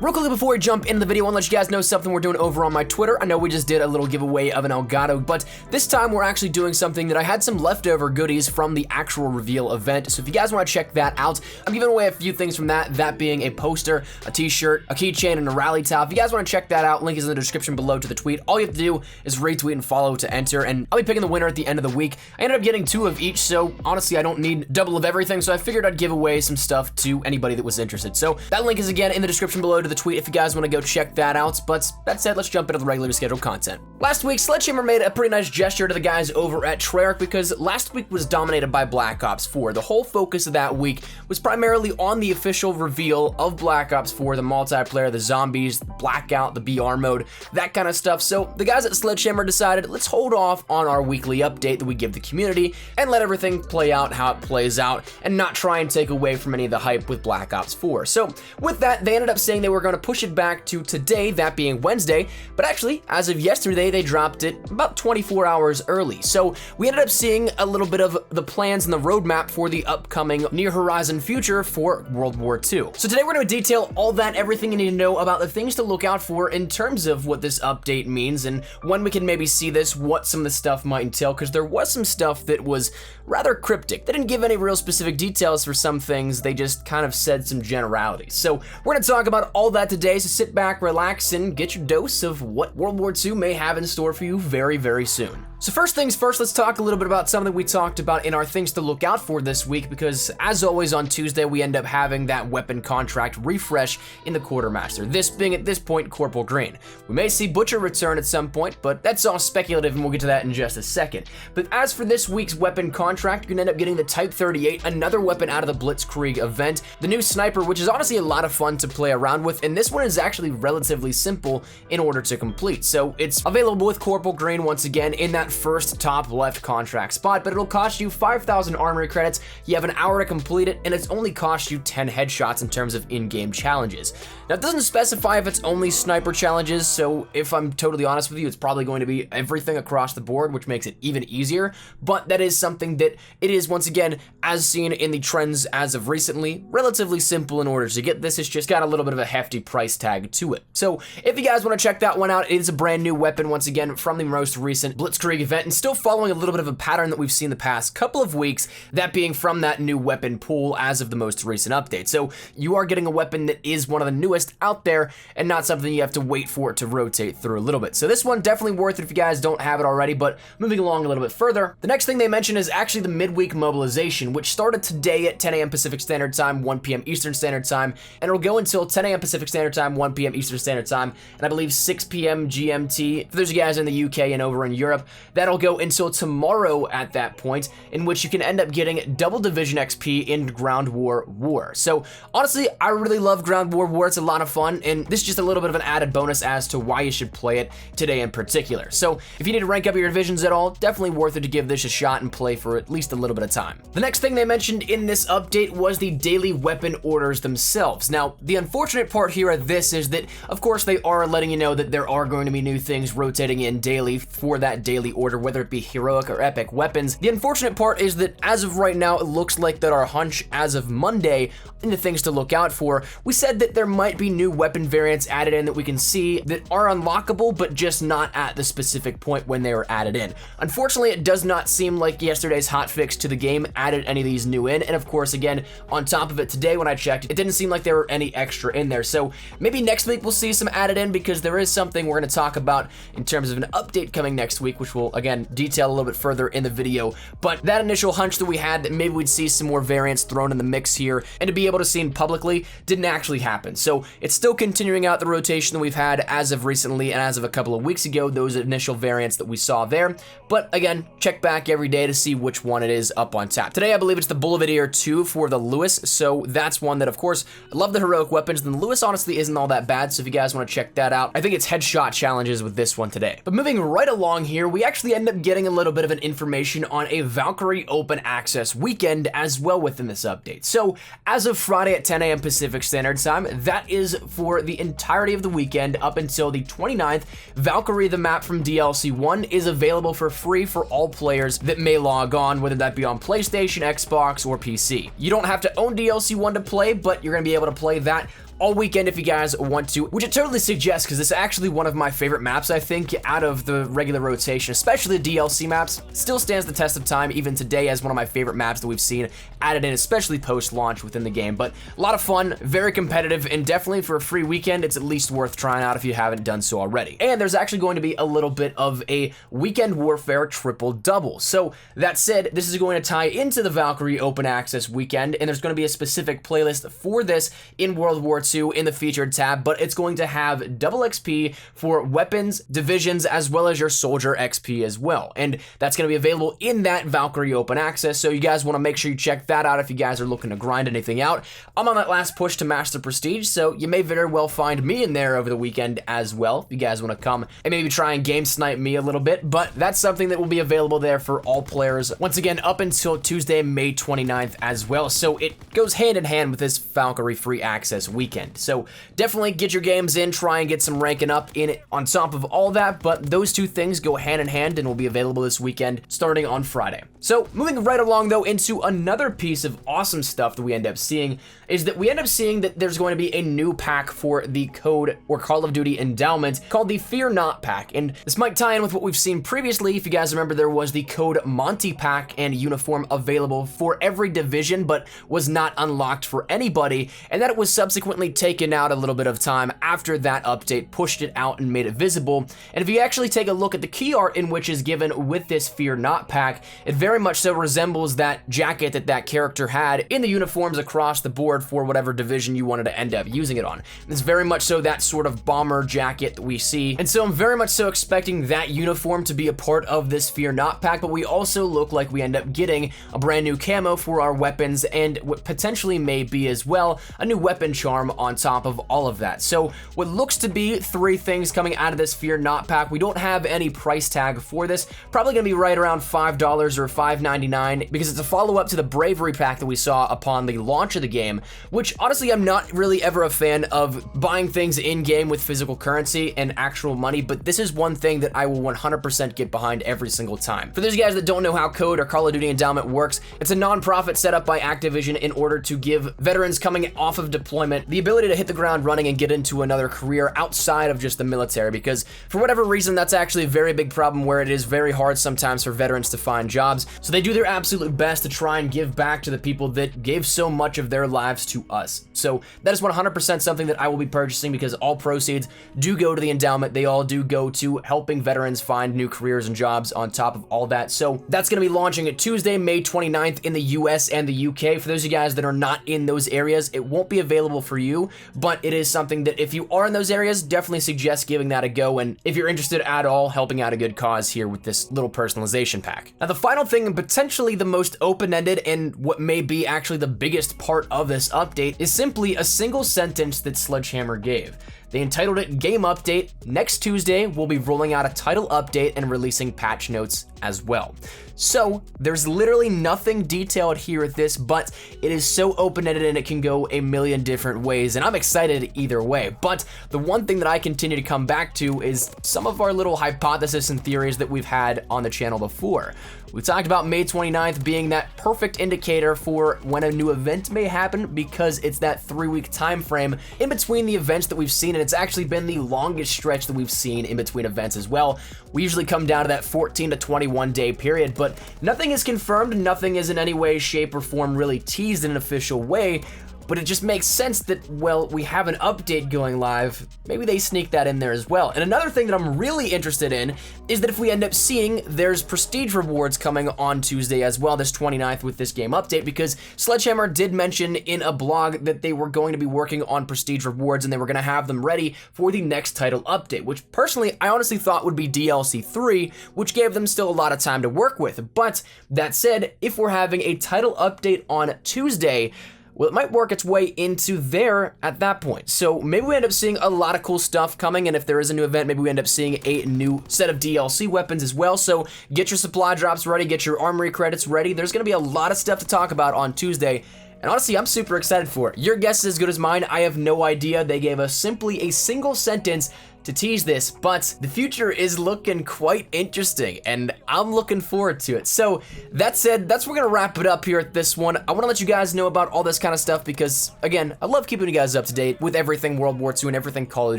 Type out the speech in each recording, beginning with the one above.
Real quickly before we jump into the video, I want to let you guys know something we're doing over on my Twitter. I know we just did a little giveaway of an Elgato, but this time we're actually doing something that I had some leftover goodies from the actual reveal event. So if you guys want to check that out, I'm giving away a few things from that being a poster, a t-shirt, a keychain, and a rally towel. If you guys want to check that out, link is in the description below to the tweet. All you have to do is retweet and follow to enter, and I'll be picking the winner at the end of the week. I ended up getting 2 of each, so honestly, I don't need double of everything, so I figured I'd give away some stuff to anybody that was interested. So that link is again in the description below to the tweet if you guys want to go check that out. But that said, let's jump into the regularly scheduled content. Last week, Sledgehammer made a pretty nice gesture to the guys over at Treyarch because last week was dominated by Black Ops 4. The whole focus of that week was primarily on the official reveal of Black Ops 4, the multiplayer, the zombies, the blackout, the BR mode, that kind of stuff. So the guys at Sledgehammer decided, let's hold off on our weekly update that we give the community and let everything play out how it plays out and not try and take away from any of the hype with Black Ops 4. So with that, they ended up saying they were going to push it back to today, that being Wednesday, but actually, as of yesterday, they dropped it about 24 hours early. So we ended up seeing a little bit of the plans and the roadmap for the upcoming near horizon future for World War II. So today we're going to detail all that, everything you need to know about the things to look out for in terms of what this update means and when we can maybe see this, what some of the stuff might entail, because there was some stuff that was rather cryptic. They didn't give any real specific details for some things, they just kind of said some generalities. So we're going to talk about all that today, so sit back, relax, and get your dose of what World War II may have in store for you very, very soon. So first things first, let's talk a little bit about something we talked about in our things to look out for this week, because as always on Tuesday, we end up having that weapon contract refresh in the Quartermaster, this being at this point Corporal Green. We may see Butcher return at some point, but that's all speculative and we'll get to that in just a second. But as for this week's weapon contract, you're gonna end up getting the Type 38, another weapon out of the Blitzkrieg event, the new sniper, which is honestly a lot of fun to play around with, and this one is actually relatively simple in order to complete. So it's available with Corporal Green once again in that first top left contract spot, but it'll cost you 5,000 armory credits. You have an hour to complete it, and it's only cost you 10 headshots in terms of in-game challenges. Now, it doesn't specify if it's only sniper challenges, so if I'm totally honest with you, it's probably going to be everything across the board, which makes it even easier, but that is something that it is, once again, as seen in the trends as of recently, relatively simple in order to get this. It's just got a little bit of a hefty price tag to it. So if you guys want to check that one out, it is a brand new weapon, once again, from the most recent Blitzkrieg event, and still following a little bit of a pattern that we've seen the past couple of weeks, that being from that new weapon pool as of the most recent update. So you are getting a weapon that is one of the newest out there and not something you have to wait for it to rotate through a little bit. So this one definitely worth it if you guys don't have it already. But moving along a little bit further, the next thing they mentioned is actually the midweek mobilization, which started today at 10 a.m. Pacific Standard Time, 1 p.m. Eastern Standard Time, and it'll go until 10 a.m. Pacific Standard Time, 1 p.m. Eastern Standard Time, and I believe 6 p.m. GMT. For those of you guys in the UK and over in Europe, that'll go until tomorrow at that point, in which you can end up getting double division XP in Ground War. So honestly, I really love Ground War. It's a lot of fun, and this is just a little bit of an added bonus as to why you should play it today in particular. So if you need to rank up your divisions at all, definitely worth it to give this a shot and play for at least a little bit of time. The next thing they mentioned in this update was the daily weapon orders themselves. Now, the unfortunate part here of this is that, of course, they are letting you know that there are going to be new things rotating in daily for that daily order, whether it be heroic or epic weapons. The unfortunate part is that as of right now, it looks like that our hunch as of Monday in the things to look out for, we said that there might be new weapon variants added in that we can see that are unlockable, but just not at the specific point when they were added in. Unfortunately, it does not seem like yesterday's hotfix to the game added any of these new in, and of course, again, on top of it, today when I checked, it didn't seem like there were any extra in there. So maybe next week we'll see some added in, because there is something we're going to talk about in terms of an update coming next week, which will again detail a little bit further in the video. But that initial hunch that we had that maybe we'd see some more variants thrown in the mix here and to be able to see them publicly didn't actually happen. So it's still continuing out the rotation that we've had as of recently and as of a couple of weeks ago, those initial variants that we saw there. But again, check back every day to see which one it is up on tap. Today, I believe it's the Boulevardier 2 for the Lewis, so that's one that, of course, I love the heroic weapons, and the Lewis honestly isn't all that bad, so if you guys want to check that out, I think it's headshot challenges with this one today. But moving right along here, we actually end up getting a little bit of an information on a Valkyrie open access weekend as well within this update. So as of Friday at 10 a.m. Pacific Standard Time, that is for the entirety of the weekend up until the 29th. Valkyrie, the map from DLC 1, is available for free for all players that may log on, whether that be on PlayStation, Xbox, or PC. You don't have to own DLC 1 to play, but you're going to be able to play that all weekend if you guys want to, which I totally suggest because this is actually one of my favorite maps, I think, out of the regular rotation, especially the DLC maps. Still stands the test of time even today as one of my favorite maps that we've seen added in, especially post-launch within the game. But a lot of fun, very competitive, and definitely for a free weekend, it's at least worth trying out if you haven't done so already. And there's actually going to be a little bit of a Weekend Warfare triple-double. So that said, this is going to tie into the Valkyrie Open Access weekend, and there's going to be a specific playlist for this in World War II in the featured tab, but it's going to have double XP for weapons, divisions, as well as your soldier XP as well. And that's going to be available in that Valkyrie Open Access, so you guys want to make sure you check that out if you guys are looking to grind anything out. I'm on that last push to Master Prestige, so you may very well find me in there over the weekend as well, if you guys want to come and maybe try and game snipe me a little bit, but that's something that will be available there for all players, once again, up until Tuesday, May 29th as well, so it goes hand in hand with this Valkyrie free access weekend. So definitely get your games in, try and get some ranking up in it on top of all that, but those two things go hand in hand and will be available this weekend starting on Friday. So moving right along though into another piece of awesome stuff that we end up seeing is that we end up seeing that there's going to be a new pack for the COD or Call of Duty Endowment called the Fear Not pack, and this might tie in with what we've seen previously. If you guys remember, there was the COD Monty pack and uniform available for every division but was not unlocked for anybody, and that it was subsequently taken out a little bit of time after that update pushed it out and made it visible. And if you actually take a look at the key art in which is given with this Fear Not pack, it very much so resembles that jacket that that character had in the uniforms across the board for whatever division you wanted to end up using it on. It's very much so that sort of bomber jacket that we see, and so I'm very much so expecting that uniform to be a part of this Fear Not pack, but we also look like we end up getting a brand new camo for our weapons and what potentially may be as well a new weapon charm on top of all of that. So what looks to be three things coming out of this Fear Not pack. We don't have any price tag for this, probably gonna be right around $5 or $5.99 because it's a follow-up to the Bravery pack that we saw upon the launch of the game, which honestly I'm not really ever a fan of buying things in-game with physical currency and actual money, but this is one thing that I will 100% get behind every single time. For those guys that don't know how COD or Call of Duty Endowment works, it's a non-profit set up by Activision in order to give veterans coming off of deployment the ability to hit the ground running and get into another career outside of just the military, because for whatever reason that's actually a very big problem where it is very hard sometimes for veterans to find jobs, so they do their absolute best to try and give back to the people that gave so much of their lives to us. So that is 100% something that I will be purchasing because all proceeds do go to the endowment. They all do go to helping veterans find new careers and jobs on top of all that. So that's going to be launching at Tuesday, May 29th in the US and the UK. For those of you guys that are not in those areas, it won't be available for you, but it is something that if you are in those areas, definitely suggest giving that a go, and if you're interested at all, helping out a good cause here with this little personalization pack. Now the final thing, and potentially the most open-ended and what may be actually the biggest part of this update, is simply a single sentence that Sledgehammer gave. They entitled it Game Update. Next Tuesday, we'll be rolling out a title update and releasing patch notes as well. So there's literally nothing detailed here with this, but it is so open-ended and it can go a million different ways, and I'm excited either way. But the one thing that I continue to come back to is some of our little hypotheses and theories that we've had on the channel before. We talked about May 29th being that perfect indicator for when a new event may happen because it's that 3-week time frame in between the events that we've seen, and it's actually been the longest stretch that we've seen in between events as well. We usually come down to that 14 to 21 day period, but nothing is confirmed, nothing is in any way, shape, or form really teased in an official way. But it just makes sense that, well, we have an update going live, maybe they sneak that in there as well. And another thing that I'm really interested in is that if we end up seeing there's prestige rewards coming on Tuesday as well, this 29th with this game update, because Sledgehammer did mention in a blog that they were going to be working on prestige rewards and they were going to have them ready for the next title update, which personally I honestly thought would be DLC 3, which gave them still a lot of time to work with. But that said, if we're having a title update on Tuesday, well, it might work its way into there at that point. So maybe we end up seeing a lot of cool stuff coming, and if there is a new event, maybe we end up seeing a new set of DLC weapons as well. So get your supply drops ready, get your armory credits ready. There's gonna be a lot of stuff to talk about on Tuesday, and honestly, I'm super excited for it. Your guess is as good as mine. I have no idea. They gave us simply a single sentence to tease this, but the future is looking quite interesting, and I'm looking forward to it. So that said, that's where we're gonna wrap it up here at this one. I wanna let you guys know about all this kind of stuff because, again, I love keeping you guys up to date with everything World War II and everything Call of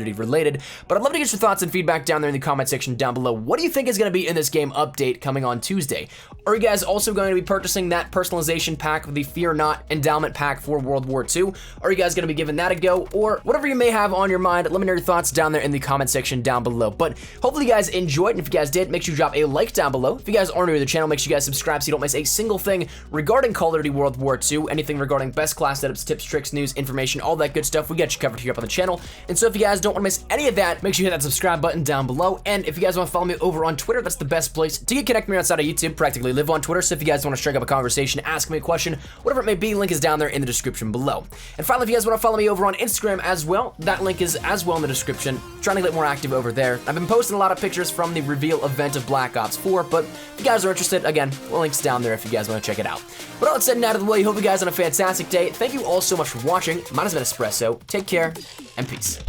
Duty related, but I'd love to get your thoughts and feedback down there in the comment section down below. What do you think is gonna be in this game update coming on Tuesday? Are you guys also going to be purchasing that personalization pack with the Fear Not endowment pack for World War II? Are you guys gonna be giving that a go? Or whatever you may have on your mind, let me know your thoughts down there in the comment section down below. But hopefully you guys enjoyed, and if you guys did, make sure you drop a like down below. If you guys are new to the channel, make sure you guys subscribe so you don't miss a single thing regarding Call of Duty World War II, anything regarding best class setups, tips, tricks, news, information, all that good stuff. We got you covered here up on the channel. And so if you guys don't want to miss any of that, make sure you hit that subscribe button down below. And if you guys want to follow me over on Twitter, that's the best place to get connected with me outside of YouTube. Practically live on Twitter, so if you guys want to strike up a conversation, ask me a question, whatever it may be, link is down there in the description below. And finally, if you guys want to follow me over on Instagram as well, that link is as well in the description. Trying to get more active over there. I've been posting a lot of pictures from the reveal event of Black Ops 4, but if you guys are interested, again, the link's down there if you guys want to check it out. But all that said and out of the way, hope you guys have a fantastic day. Thank you all so much for watching. Mine has been Espresso. Take care, and peace.